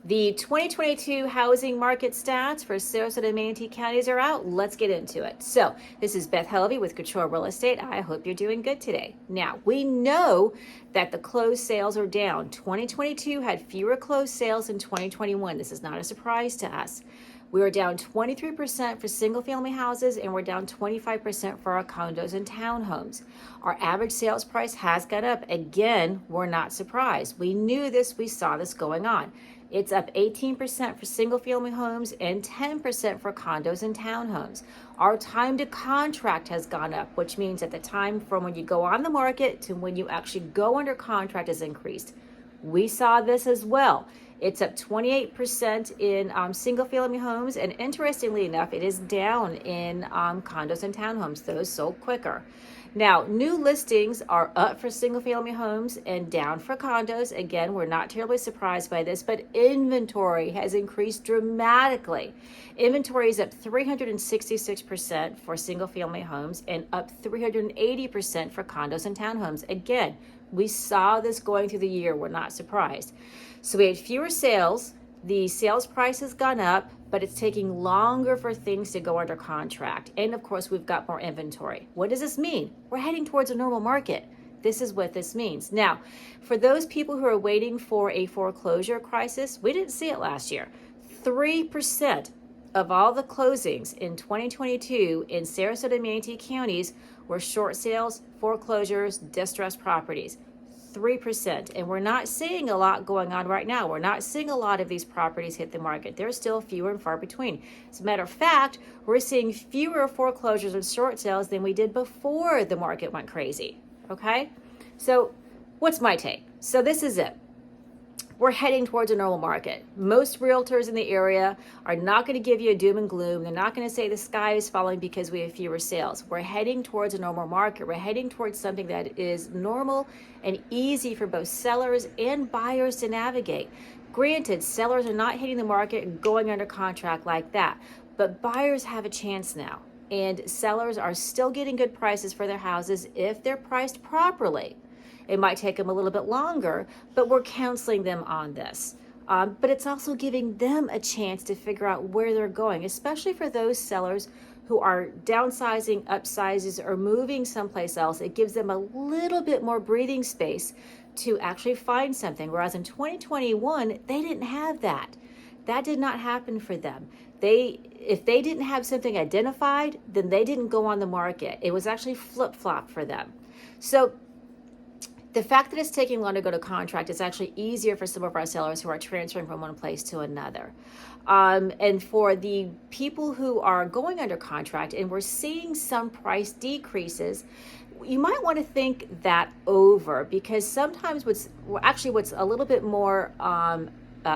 The 2022 housing market stats for Sarasota and Manatee counties are out. Let's get into it. So, this is Beth Helvey with Control Real Estate. I hope you're doing good today. Now, we know that the closed sales are down. 2022 had fewer closed sales than 2021. This is not a surprise to us. We are down 23% for single family houses, and we're down 25% for our condos and townhomes. Our average sales price has gone up. Again, we're not surprised. We knew this, we saw this going on. It's up 18% for single family homes and 10% for condos and townhomes. Our time to contract has gone up, which means that the time from when you go on the market to when you actually go under contract has increased. We saw this as well. It's up 28% in single family homes, and interestingly enough, it is down in condos and townhomes. Those sold quicker. Now, new listings are up for single family homes and down for condos. Again, we're not terribly surprised by this, but inventory has increased dramatically. Inventory is up 366% for single family homes and up 380% for condos and townhomes. Again, we saw this going through the year. We're not surprised. So we had fewer sales. The sales price has gone up, but it's taking longer for things to go under contract. And of course, we've got more inventory. What does this mean? We're heading towards a normal market. This is what this means. Now, for those people who are waiting for a foreclosure crisis, we didn't see it last year. 3% of all the closings in 2022 in Sarasota and Manatee counties were short sales, foreclosures, distressed properties. 3%. And we're not seeing a lot going on right now. We're not seeing a lot of these properties hit the market. They're still fewer and far between. As a matter of fact, we're seeing fewer foreclosures and short sales than we did before the market went crazy. Okay? So what's my take? So this is it. We're heading towards a normal market. Most realtors in the area are not going to give you a doom and gloom. They're not going to say the sky is falling because we have fewer sales. We're heading towards a normal market. We're heading towards something that is normal and easy for both sellers and buyers to navigate. Granted, sellers are not hitting the market and going under contract like that, but buyers have a chance now. And sellers are still getting good prices for their houses if they're priced properly. It might take them a little bit longer, but we're counseling them on this. But it's also giving them a chance to figure out where they're going, especially for those sellers who are downsizing, upsizes, or moving someplace else. It gives them a little bit more breathing space to actually find something. Whereas in 2021, they didn't have that. That did not happen for them. If they didn't have something identified, then they didn't go on the market. It was actually flip-flop for them. So the fact that it's taking longer to go to contract is actually easier for some of our sellers who are transferring from one place to another. And for the people who are going under contract, and we're seeing some price decreases, you might want to think that over, because sometimes what's a little bit more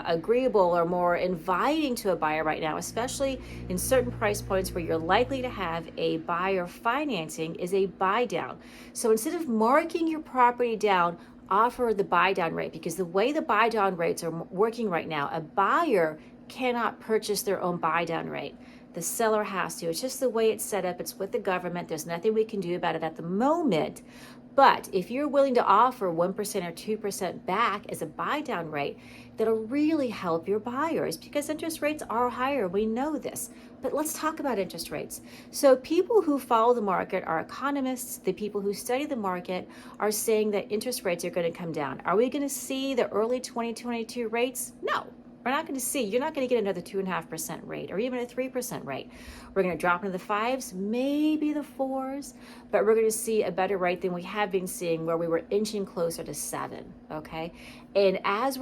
agreeable or more inviting to a buyer right now, especially in certain price points where you're likely to have a buyer financing, is a buy down. So instead of marking your property down, offer the buy down rate, because the way the buy down rates are working right now, a buyer cannot purchase their own buy down rate. The seller has to. It's just the way it's set up. It's with the government. There's nothing we can do about it at the moment. But if you're willing to offer 1% or 2% back as a buy down rate, that'll really help your buyers, because interest rates are higher. We know this. But let's talk about interest rates. So people who follow the market are economists. The people who study the market are saying that interest rates are going to come down. Are we going to see the early 2022 rates? No. We're not going to see, you're not going to get another 2.5% rate or even a 3% rate. We're going to drop into the 5s, maybe the 4s, but we're going to see a better rate than we have been seeing, where we were inching closer to 7, okay? And as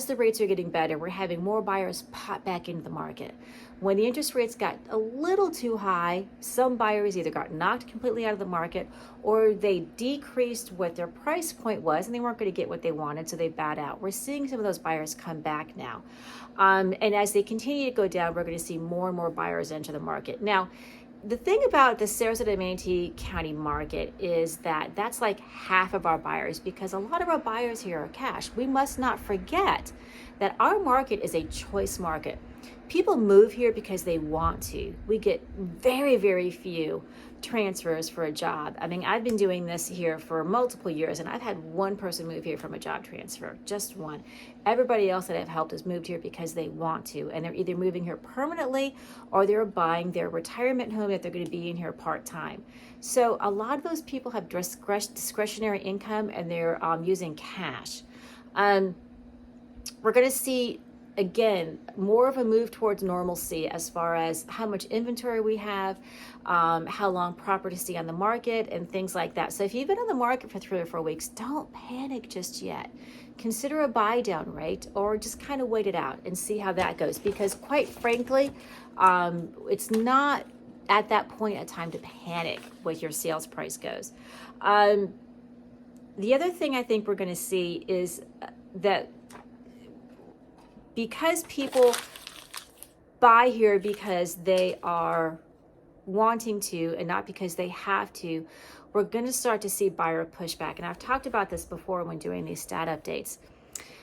the rates are getting better, we're having more buyers pop back into the market. When the interest rates got a little too high, some buyers either got knocked completely out of the market, or they decreased what their price point was and they weren't going to get what they wanted, so they bowed out. We're seeing some of those buyers come back now. And as they continue to go down, we're going to see more and more buyers enter the market. Now, the thing about the Sarasota and Manatee County market is that that's like half of our buyers, because a lot of our buyers here are cash. We must not forget that our market is a choice market. People move here because they want to. We get very, very few transfers for a job. I mean, I've been doing this here for multiple years, and I've had one person move here from a job transfer, just one. Everybody else that I've helped has moved here because they want to, and they're either moving here permanently or they're buying their retirement home that they're going to be in here part-time. So a lot of those people have discretionary income, and they're using cash. We're going to see, again, more of a move towards normalcy as far as how much inventory we have, how long property stay on the market, and things like that. So if you've been on the market for 3 or 4 weeks, don't panic just yet. Consider a buy down rate, or just kind of wait it out and see how that goes, because quite frankly, it's not at that point a time to panic with your sales price goes. The other thing I think we're going to see is that because people buy here because they are wanting to and not because they have to, we're going to start to see buyer pushback. And I've talked about this before when doing these stat updates.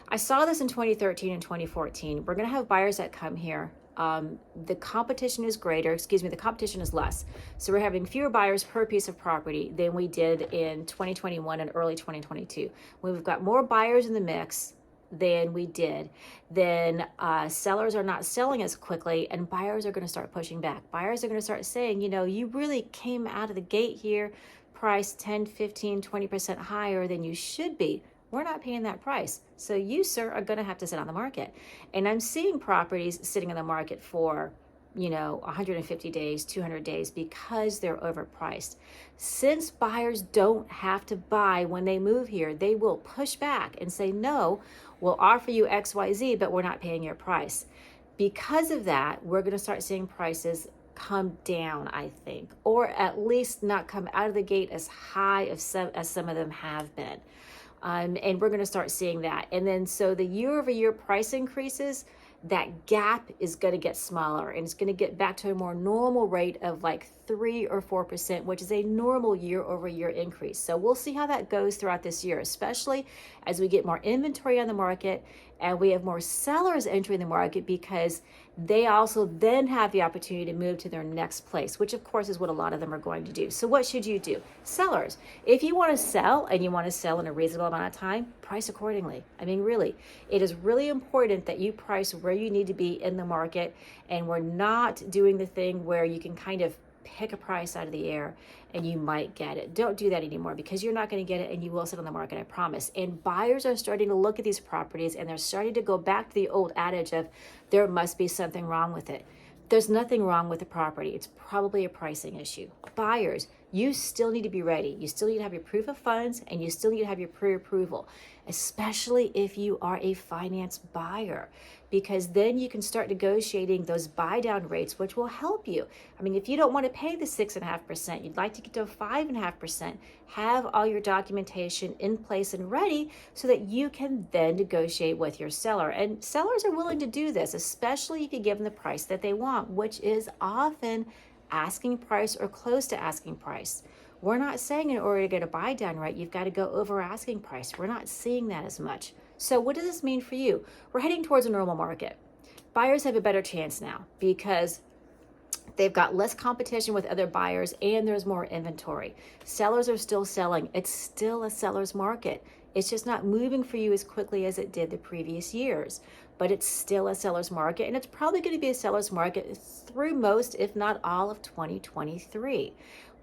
I saw this in 2013 and 2014. We're going to have buyers that come here. The competition is the competition is less. So we're having fewer buyers per piece of property than we did in 2021 and early 2022. When we've got more buyers in the mix than we did, then sellers are not selling as quickly, and buyers are going to start pushing back. Buyers are going to start saying, you really came out of the gate here priced 10, 15, 20% higher than you should be. We're not paying that price. So you, sir, are going to have to sit on the market. And I'm seeing properties sitting on the market for 150 days, 200 days, because they're overpriced. Since buyers don't have to buy when they move here, they will push back and say, no, we'll offer you XYZ, but we're not paying your price. Because of that, we're going to start seeing prices come down, I think, or at least not come out of the gate as high as some of them have been. And we're going to start seeing that. And then so the year-over-year price increases, that gap is going to get smaller, and it's going to get back to a more normal rate of like 3 or 4%, which is a normal year-over-year increase. So we'll see how that goes throughout this year, especially as we get more inventory on the market and we have more sellers entering the market, because they also then have the opportunity to move to their next place, which of course is what a lot of them are going to do. So what should you do? Sellers, if you want to sell and you want to sell in a reasonable amount of time, price accordingly. I mean, really, it is really important that you price where you need to be in the market, and we're not doing the thing where you can kind of pick a price out of the air and you might get it. Don't do that anymore, because you're not going to get it and you will sit on the market, I promise. And buyers are starting to look at these properties and they're starting to go back to the old adage of there must be something wrong with it. There's nothing wrong with the property. It's probably a pricing issue. Buyers, you still need to be ready. You still need to have your proof of funds, and you still need to have your pre-approval, especially if you are a finance buyer, because then you can start negotiating those buy down rates, which will help you. I mean, if you don't want to pay the 6.5%, you'd like to get to 5.5%, have all your documentation in place and ready so that you can then negotiate with your seller. And sellers are willing to do this, especially if you give them the price that they want, which is often asking price or close to asking price. We're not saying in order to get a buy down rate, you've got to go over asking price. We're not seeing that as much. So what does this mean for you? We're heading towards a normal market. Buyers have a better chance now because they've got less competition with other buyers and there's more inventory. Sellers are still selling. It's still a seller's market. It's just not moving for you as quickly as it did the previous years, but it's still a seller's market, and it's probably going to be a seller's market through most, if not all, of 2023.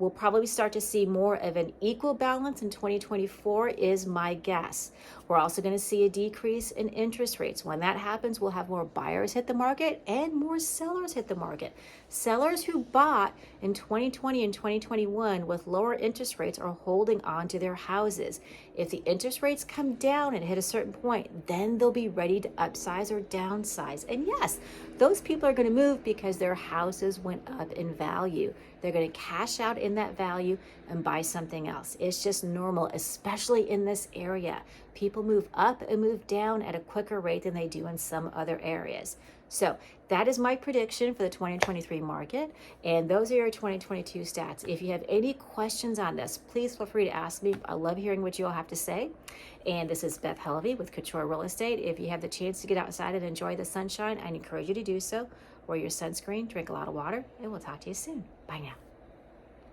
We'll probably start to see more of an equal balance in 2024 is my guess. We're also going to see a decrease in interest rates. When that happens, we'll have more buyers hit the market and more sellers hit the market. Sellers who bought in 2020 and 2021 with lower interest rates are holding on to their houses. If the interest rates come down and hit a certain point, then they'll be ready to upsize or downsize. And yes, those people are going to move because their houses went up in value. They're going to cash out in that value and buy something else. It's just normal, especially in this area. People move up and move down at a quicker rate than they do in some other areas. So that is my prediction for the 2023 market, and those are your 2022 stats. If you have any questions on this, please feel free to ask me. I love hearing what you all have to say. And this is Beth Helvey with Couture Real Estate. If you have the chance to get outside and enjoy the sunshine, I encourage you to do so, wear your sunscreen, drink a lot of water, and we'll talk to you soon. Bye now.